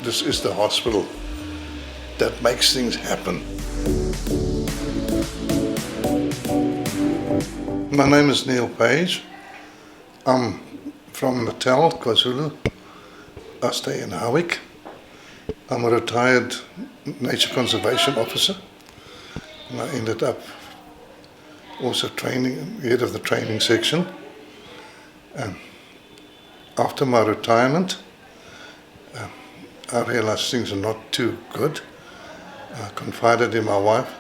this is the hospital that makes things happen. My name is Niel Paige. I'm from Natal, KwaZulu. I stay in Howick. I'm a retired nature conservation officer, and I ended up also training, head of the training section. And after my retirement, I realized things are not too good. I confided in my wife,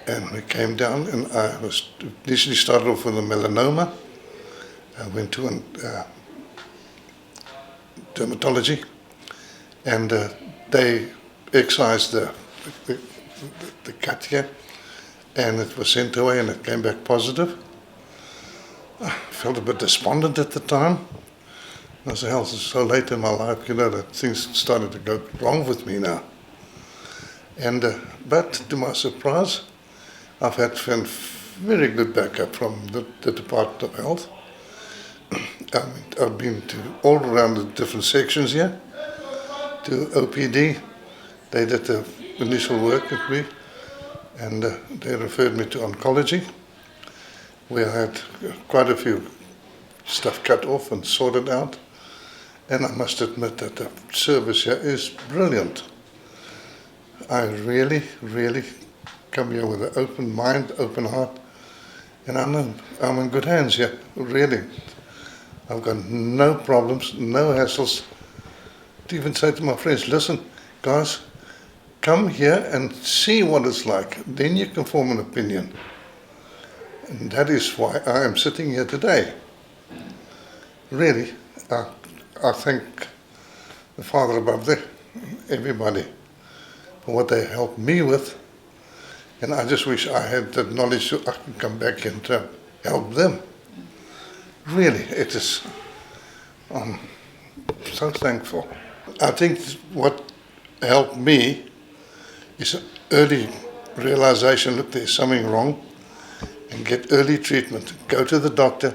and we came down, and I was initially started off with a melanoma. I went to dermatology, and they excised the cut here, and it was sent away, and it came back positive. I felt a bit despondent at the time. I said, hell, it's so late in my life, that things started to go wrong with me now. And but to my surprise, I've had very good backup from the Department of Health. I've been to all around the different sections here, to OPD. They did the initial work with me, and they referred me to oncology, where I had quite a few stuff cut off and sorted out. And I must admit that the service here is brilliant. I really, really come here with an open mind, open heart, and I'm in good hands here, really. I've got no problems, no hassles. To even say to my friends, listen, guys, come here and see what it's like. Then you can form an opinion. And that is why I am sitting here today. Really, I thank the Father above there, everybody, for what they helped me with. And I just wish I had the knowledge so I can come back and help them. Really, it is, I'm so thankful. I think what helped me is an early realization, look, there's something wrong, and get early treatment. Go to the doctor,